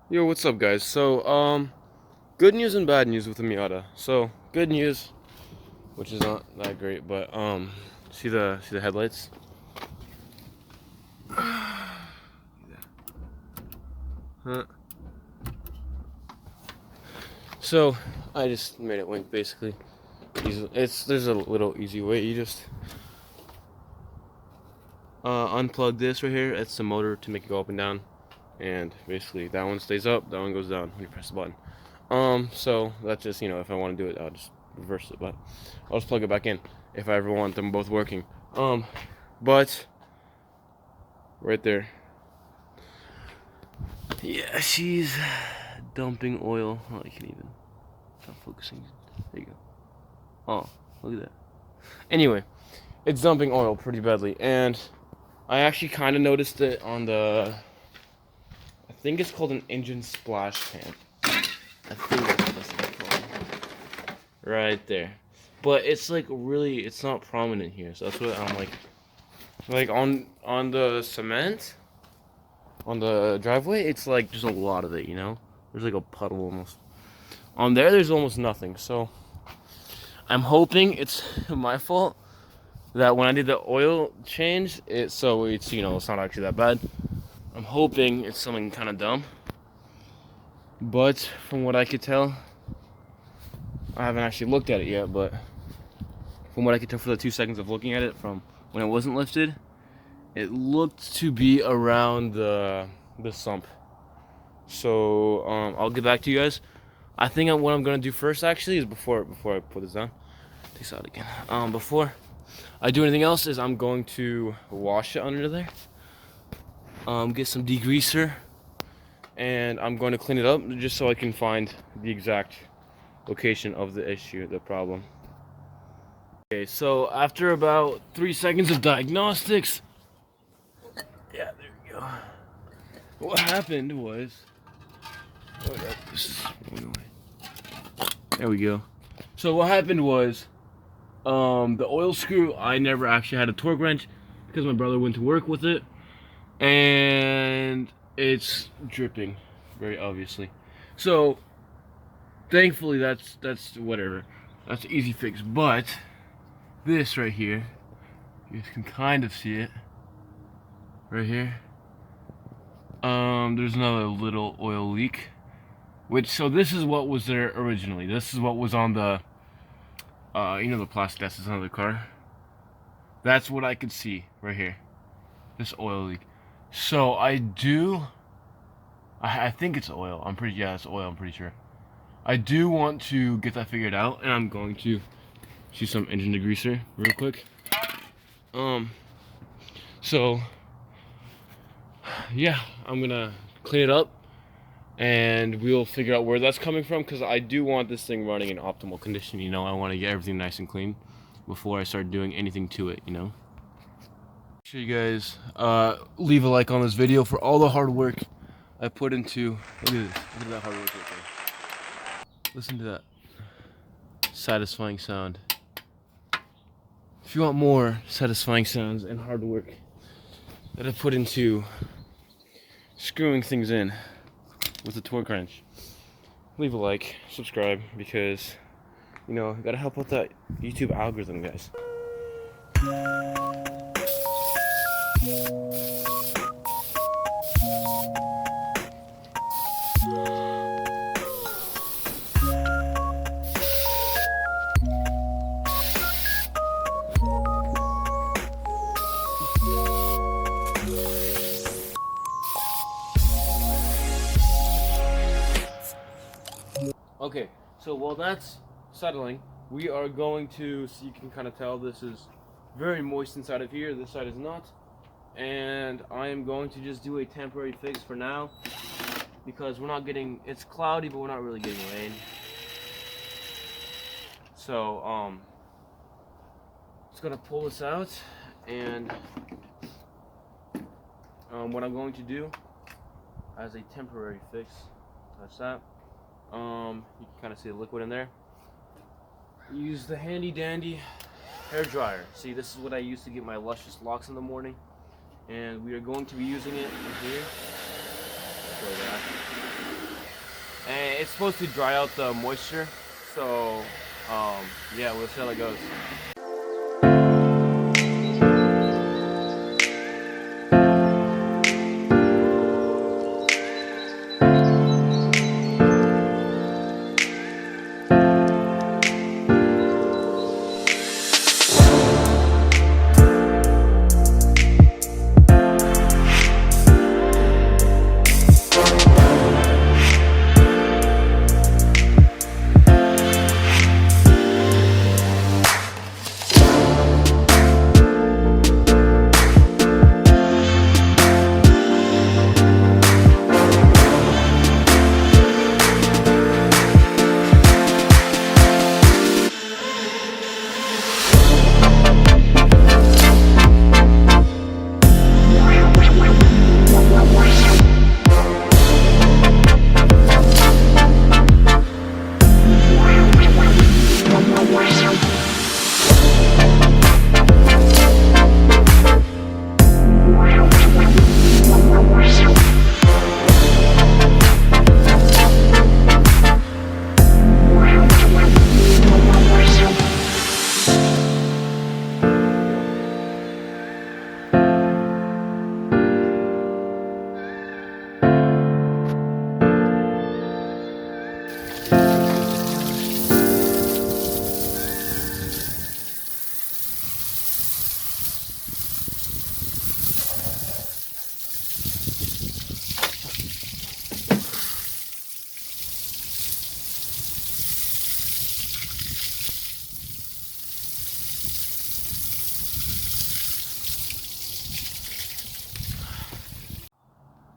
Yo, what's up, guys? Good news and bad news with the Miata. So, good news, which is not that great, but see the headlights? Huh. So, I just made it wink basically. There's a little easy way. You just unplug this right here. It's the motor to make it go up and down, and basically that one stays up, that one goes down when you press the button. So that's just, if I want to do it, I'll just reverse it, but I'll just plug it back in if I ever want them both working. But right there, yeah, she's dumping oil. Oh, I can't even. It's not focusing. There you go. Oh, look at that. Anyway, it's dumping oil pretty badly, and I actually kind of noticed it on the. I think it's called an engine splash pan. I think that's what it's called. Right there. But it's like really, it's not prominent here, so that's what I'm like on the cement, on the driveway, it's like there's a lot of it, There's like a puddle almost. On there, there's almost nothing. So I'm hoping it's my fault that when I did the oil change, it's it's not actually that bad. I'm hoping it's something kind of dumb. But from what I could tell, I haven't actually looked at it yet, but from what I could tell for the 2 seconds of looking at it from when it wasn't lifted, it looked to be around the sump. So I'll get back to you guys. I think what I'm gonna do first actually is before I put this down. Take this out again. Before I do anything else is I'm going to wash it under there. Get some degreaser, and I'm going to clean it up just so I can find the exact location of the issue, the problem. Okay, so after about 3 seconds of diagnostics, yeah, there we go. What happened was, there we go. So what happened was, the oil screw, I never actually had a torque wrench because my brother went to work with it, and it's dripping, very obviously. So thankfully that's whatever. That's an easy fix. But this right here, you guys can kind of see it right here. There's another little oil leak. So this is what was there originally. This is what was on the, the plastic that's in the car. That's what I could see right here. This oil leak. So I think it's oil. It's oil, I'm pretty sure. I do want to get that figured out, and I'm going to use some engine degreaser real quick. So, yeah, I'm gonna clean it up, and we'll figure out where that's coming from, because I do want this thing running in optimal condition, I want to get everything nice and clean before I start doing anything to it, Make sure you guys leave a like on this video for all the hard work I put into. Look at this. Look at that hard work right there. Listen to that satisfying sound. If you want more satisfying sounds and hard work that I put into screwing things in with a torque wrench, leave a like, subscribe, because you gotta help out that YouTube algorithm, guys. Okay, so while that's settling, we are going to, so you can kind of tell this is very moist inside of here, this side is not. And I am going to just do a temporary fix for now, because it's cloudy, but we're not really getting rain. So, just gonna pull this out, and what I'm going to do as a temporary fix, touch that. You can kind of see the liquid in there. Use the handy dandy hair dryer. See, this is what I use to get my luscious locks in the morning, and we are going to be using it in here. Show that. it's supposed to dry out the moisture. So, yeah, we'll see how it goes.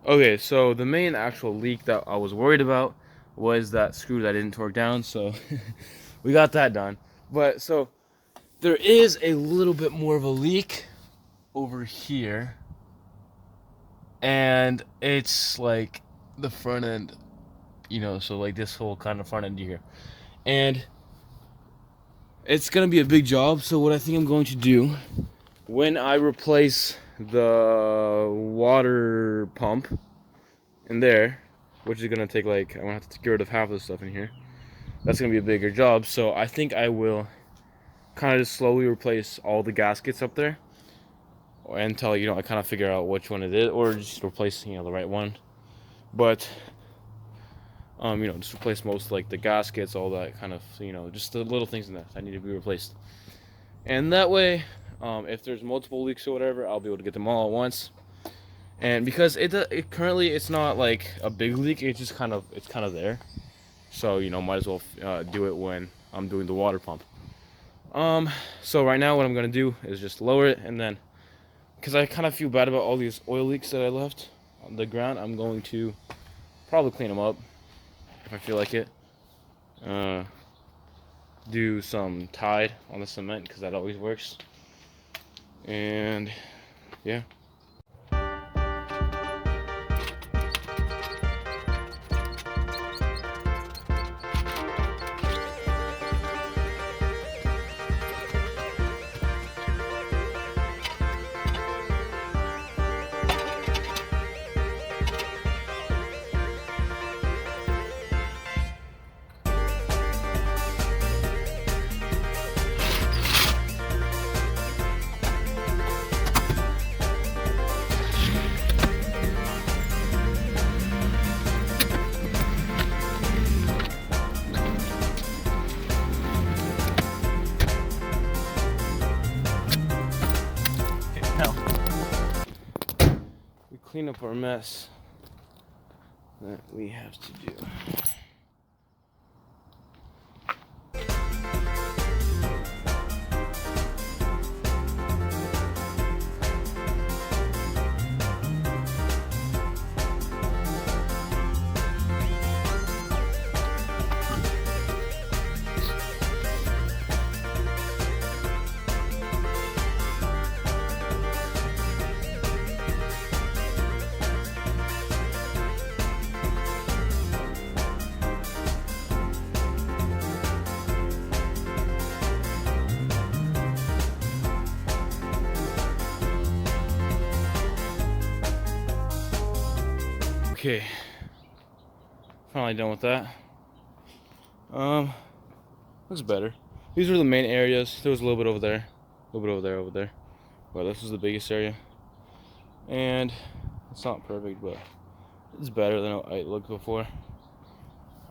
Okay, so the main actual leak that I was worried about was that screw that didn't torque down, so we got that done. But so there is a little bit more of a leak over here, and it's like the front end, you know, so like this whole kind of front end here. And it's gonna be a big job, so what I think I'm going to do when I replace the water pump in there, which is gonna take like, I'm gonna have to get rid of half of the stuff in here. That's gonna be a bigger job, so I think I will kind of just slowly replace all the gaskets up there until, you know, I kind of figure out which one it is, or just replace, you know, the right one. But you know, just replace most, like the gaskets, all that kind of, you know, just the little things in that need to be replaced. And that way, if there's multiple leaks or whatever, I'll be able to get them all at once. And because it currently it's not like a big leak, it's kind of there. So, you know, might as well do it when I'm doing the water pump. So right now what I'm gonna do is just lower it, and then, because I kind of feel bad about all these oil leaks that I left on the ground, I'm going to probably clean them up if I feel like it. Do some Tide on the cement because that always works. And yeah. We clean up our mess that we have to do. Okay, finally done with that. Looks better. These were the main areas. There was a little bit over there, a little bit over there, over there. But this was the biggest area. And it's not perfect, but it's better than it looked before.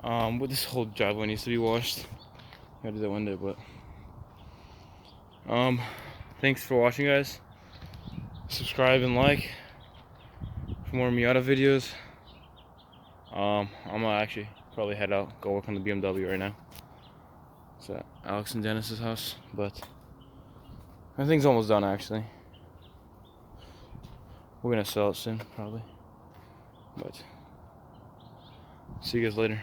But this whole driveway needs to be washed. Gotta do that one day, but thanks for watching, guys. Subscribe and like for more Miata videos. I'm gonna actually probably head out, go work on the BMW right now. It's at Alex and Dennis's house, but everything's almost done actually. We're gonna sell it soon, probably. But see you guys later.